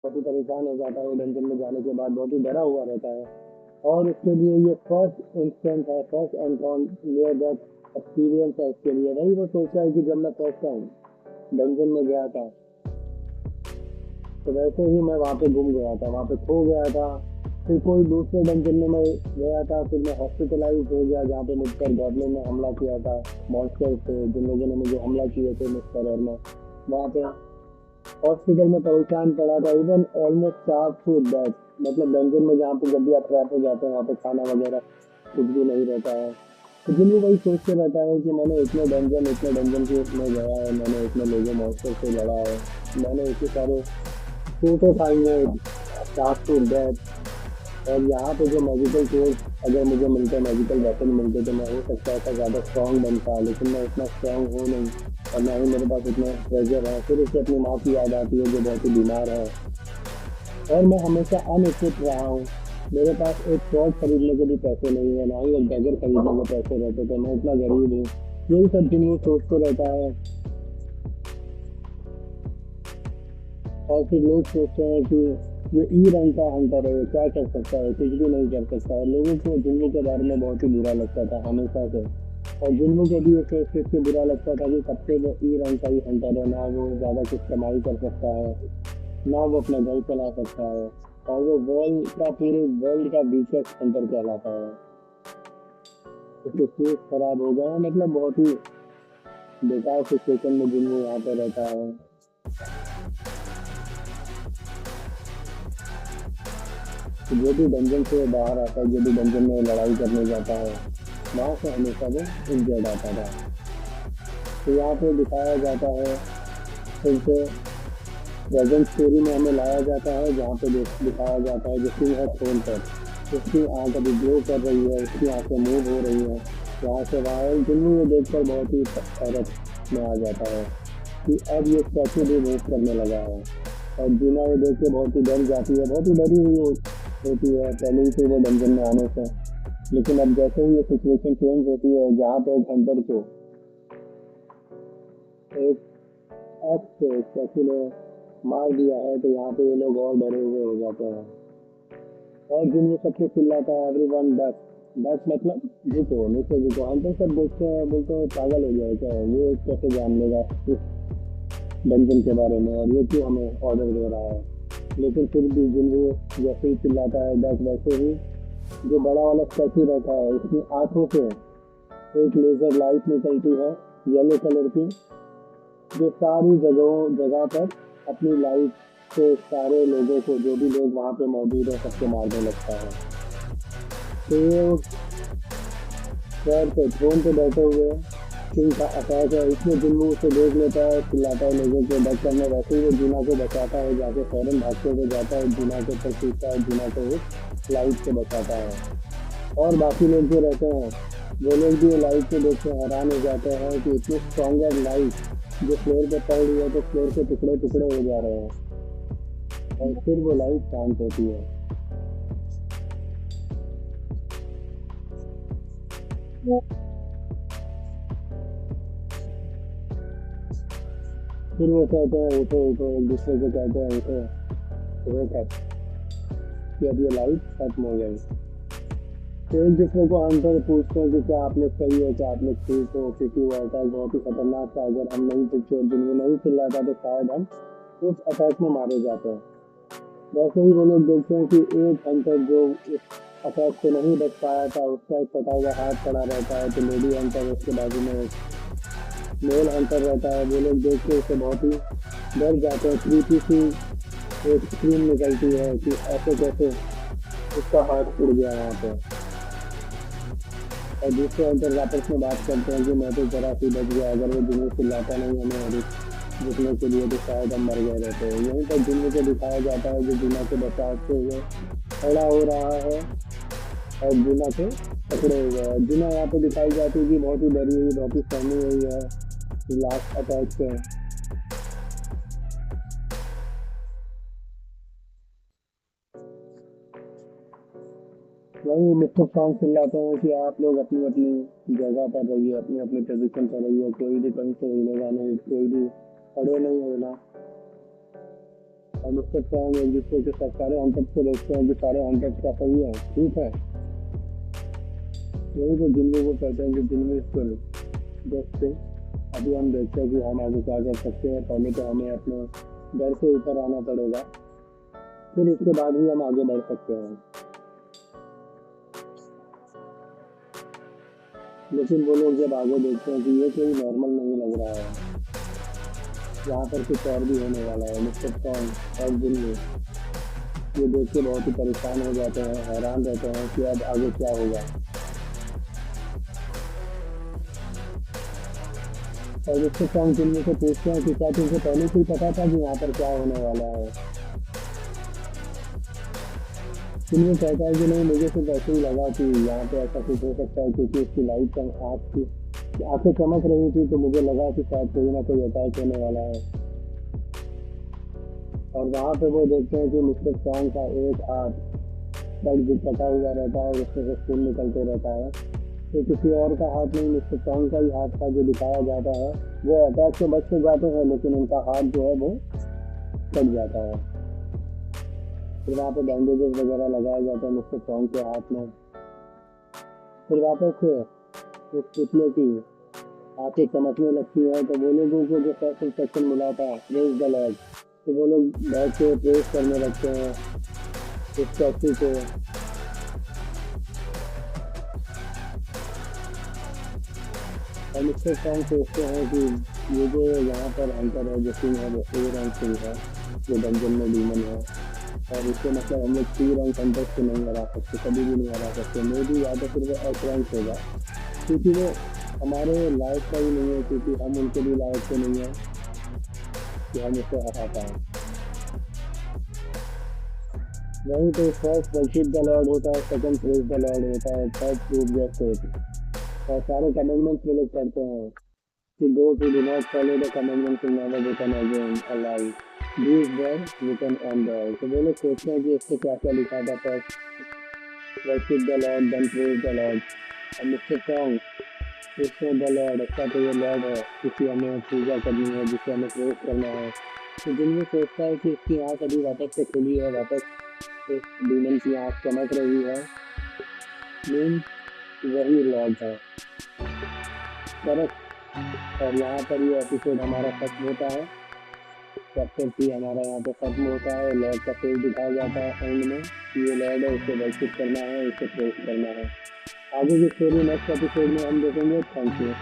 बहुत ही परेशान हो जाता है वो डंजन में जाने के बाद, बहुत ही डरा हुआ रहता है। और उसके लिए ये फर्स्ट इंस्टेंस है, first encounter near death experience है उसके लिए। वही वो सोच रहा है कि जब मैं फर्स्ट टाइम डंजन में गया था, तो वैसे ही मैं वहाँ पे गुम गया था, वहाँ पे खो गया था। फिर कोई दूसरे डंजन में मैं गया था, फिर मैं हॉस्पिटलाइज हो गया जहाँ पे मुझ पर गॉब्लिन ने हमला किया था। मॉन्स्टर थे जिन लोगों ने मुझे हमला किए थे मुझ पर, और मैं वहाँ पे हॉस्पिटल में परेशान पड़ा था, even almost starve to death. मतलब डंजन में जहाँ पे जब भी आप ट्रैप हो जाते हैं वहाँ पे खाना वगैरह कुछ भी नहीं रहता है। तो दिन वो वही सोचते रहता है कि मैंने इतने डंजन के में गया है, मैंने इतने लोगों मॉन्स्टर से लड़ा है, मैंने इतने सारे फोटो खाई है, स्टार्व टू डेथ। और यहाँ पे जो मैजिकल टूल्स अगर मुझे मिलते, मैजिकल वेपन मिलते, तो मैं हो सकता है ज़्यादा स्ट्रॉन्ग बनता, लेकिन मैं इतना स्ट्रॉन्ग हूँ नहीं। और ना ही मेरे पास इतना प्रेशर है। फिर उसे अपनी माँ की याद आती है जो बहुत ही बीमार है। और मैं हमेशा अनइक्विप रहा हूँ। मेरे पास एक शॉर्ट खरीदने के भी पैसे नहीं है, ना ही एक डैगर खरीदने के पैसे रहते थे, मैं इतना गरीब हूँ। यही सब दिन वो सोचते रहता है। और फिर लोग सोचते हैं कि ये ई रंग का हंटर है, ये क्या कर सकता है, कुछ भी नहीं कर सकता है। लोगों को जुन्नू के बारे में बहुत ही बुरा लगता था हमेशा से। और जुन्नू को भी ये सोच सोच के बुरा लगता था कि कब से वो ई रंग का ही हंटर है, ना वो ज्यादा कुछ कमाई कर सकता है, ना वो अपना घर चला सकता है। और वो वर्ल्ड का, पूरे वर्ल्ड का वीकेस्ट हंटर कहलाता है। उसके फेस खराब हो गया है, मतलब बहुत ही बेकार सिचुएशन में जुन्नू यहाँ पे रहता है। तो जो भी डंजन से बाहर आता है, जो भी डंजन में लड़ाई करने जाता है, वहाँ से हमेशा वो इंजर्ड आता था। तो यहाँ पे दिखाया जाता है, फिर से प्रेजेंट स्टोरी में हमें लाया जाता है, जहाँ पे दिखाया जाता है जो किंग है थ्रोन पर, उसकी आंख अभी ग्लो कर रही है, उसकी आंखें मूव हो रही है यहाँ से वहाँ। जिन्हें ये देखकर बहुत ही हैरत में आ जाता है कि अब ये स्टैचू भी मूव करने लगा है। और जीना ये देख के बहुत ही डर जाती है, बहुत ही डरी हुई होती है पहले ही से वो डंजन में आने से। लेकिन अब जैसे ही ये सिचुएशन चेंज होती है, जहाँ पे एक हंटर को एक एक्स से स्टैचू ने मार दिया है, तो यहाँ पे ये लोग और डरे हुए हो जाते हैं। और जिन ये सबसे चिल्लाता है, एवरीवन डक। डक मतलब झुको, नीचे झुको। हंटर सब देखते हैं, बोलते हैं पागल हो गया है क्या, ये कैसे जान लेगा इस डंजन के बारे में, और ये क्यों हमें ऑर्डर दे रहा है। लेकिन फिर भी जिन वो जैसे ही चिल्लाता है डक, वैसे ही जो बड़ा वाला स्टैचू रहता है उसकी आंखों से एक लेजर लाइट निकलती है, येलो कलर की, जो सारी जगह पर अपनी लाइट से सारे लोगों को, जो भी लोग वहां पे मौजूद है, सबको मारने लगता है। तो ये पैर पे थ्रोन पे बैठे हुए किंग का अटैक है, इसमें जुम्मू उसे देख लेता है, चिल्लाता है लोगों को बच करने। वैसे ही वो जीना को बचाता है, जाके फौरन भागते हुए जाता है, जीना के ऊपर कूदता है, जीना को उस लाइट से बचाता है। और बाकी लोग जो रहते हैं, वो लोग भी लाइट को देख के हैरान हो जाते हैं कि इतनी स्ट्रॉन्गर लाइट जो फ्लोर पे पड़ रही है, तो फ्लोर के टुकड़े टुकड़े हो जा रहे हैं। और फिर वो लाइट शांत होती है। फिर वो कहते हैं उठो उठो, एक दूसरे को कहते हैं उठो, सुबह तक कि अब ये लाइट खत्म हो गई। तो एक दूसरे को हंटर पूछते हैं कि क्या आप लोग सही है, क्या आप लोग ठीक हो, क्योंकि वो अटैक बहुत ही खतरनाक था। अगर हम नहीं कुछ दिन में नहीं चिल्लाता तो शायद हम उस अटैक में मारे जाते हैं। वैसे ही वो लोग देखते हैं कि एक हंटर जो इस अटैक से नहीं बच पाया था, उसका एक कटा हुआ हाथ पड़ा रहता है। तो लेडी हंटर, उसके बाजू में एक मेल हंटर रहता है। वो लोग देख के उसे बहुत ही डर जाते हैं। क्रीपी सी एक स्क्रीन निकलती है कि ऐसे कैसे उसका हाथ उड़ गया वहाँ पे। और दूसरे हंटर आपस में बात करते हैं कि मैं तो जरा सी बच गया, अगर वो जुम्मू चिल्लाता नहीं हमें और रुकने के लिए, तो शायद हम मर गए रहते। यहीं पर जुम्मू को दिखाया जाता है जो जीना को बचाते हुए खड़ा हो रहा है, और जीना को पकड़े हुए है। जीना यहाँ पे दिखाई जाती है कि बहुत ही डरी हुई, बहुत ही सहमी हुई है लास्ट अटैक से। वही मिस्टर सॉन्ग चिल्लाते हैं कि आप लोग अपनी अपनी जगह पर रहिए, अपनी अपनी पोजीशन पर रहिए, कोई भी कहीं से हिलेगा नहीं, कोई भी खड़े नहीं होना। हम उसके फॉर्म एक दूसरे के साथ सारे हंटर्स को देखते हैं कि सारे हंटर्स का सही है, ठीक है। यही तो जिन लोगों को कहते हैं कि जिनमें स्किल। जैसे अभी हम देखते हैं कि हम आगे क्या कर सकते हैं। पहले तो हमें अपने डर से ऊपर आना पड़ेगा, फिर उसके बाद ही हम आगे बढ़ सकते हैं। लेकिन वो लोग जब आगे देखते हैं कि ये कोई नॉर्मल नहीं लग रहा है, यहाँ पर कुछ और भी होने वाला है, मिस्टर सॉन्ग और जिन ये देख के बहुत ही परेशान हो जाते हैं, हैरान रहते हैं कि अब आगे क्या होगा। और मिस्टर सॉन्ग जिन से पूछते हैं कि क्या तुमको पहले से ही पता था कि यहाँ पर क्या होने वाला है। जिन कहता है कि नहीं, मुझे तो ऐसे ही लगा कि यहाँ पे ऐसा कुछ हो सकता है, क्योंकि उसकी लाइट आँख की आंखें चमक रही थी, तो मुझे लगा कि शायद कोई ना कोई अटैक होने वाला है। और वहाँ पे वो देखते हैं कि मिस्टर सॉन्ग का एक हाथ दर्द भी कटा हुआ रहता है, उसमें से खून निकलते रहता है। तो किसी और का हाथ नहीं, मिस्टर सॉन्ग का ही हाथ का जो दिखाया जाता है। वो अटैक से बच के जाते हैं, लेकिन उनका हाथ जो है वो कट जाता है। फिर वहाँ पे बैंडेजेस वगैरह लगाए जाते हैं मिस्टर सॉन्ग के हाथ में। फिर वापस से उस पुतले की आंखें चमकने लगती है। तो वो लोगों को जो फर्स्ट इंस्ट्रक्शन मिला था, प्रेज द लॉर्ड, तो वो लोग बैठ के प्रेज करने लगते हैं इस टैक्सी को। और मिस्टर सॉन्ग सोचते हैं कि ये जो यहाँ पर हंटर है, जो सिंह है, वो ए रैंक सिंह है, जो डंजन में डीमन है। और इससे मतलब हम लोग सी रैंक हंटर्स को नहीं हरा सकते, कभी भी नहीं हरा सकते। मे भी या तो फिर वो एस रैंक होगा, क्योंकि वो हमारे लायक का ही नहीं है, क्योंकि हम उनके भी लायक तो नहीं है कि हम उसको हरा पाएँ। वहीं पे फर्स्ट वर्शिप द लॉर्ड होता है, सेकंड प्रेज द लॉर्ड होता है, थर्ड प्रूव योर फेथ। और सारे कमेंडमेंट्स वो लोग करते हैं कि those who do not follow the commandments will never return again alive. These were written on the earth. तो वो लोग सोचते हैं कि इससे क्या क्या लिखा था। First worship the lord, then praise the lord, और मिस्टर सॉन्ग इसमें द लॉर्ड, अच्छा तो ये लॉर्ड है, जिसकी हमें पूजा करनी है, जिसे हमें प्रेज करना है। तो दिन में सोचता है कि इसकी आँख अभी वापस से खुली है, वापस इस डीमन की आँख चमक रही है, मीन वही लॉर्ड है। करेक्ट। और यहाँ पर ये एपिसोड हमारा खत्म होता है। चैप्टर 3 हमारा यहाँ पे खत्म होता है। लॉर्ड का फेस दिखाया जाता है एंड में कि ये लॉर्ड है, इसे वर्शिप करना है, इसे प्रेस करना है। आगे की स्टोरी नेक्स्ट एपिसोड में हम देखेंगे। Thank you.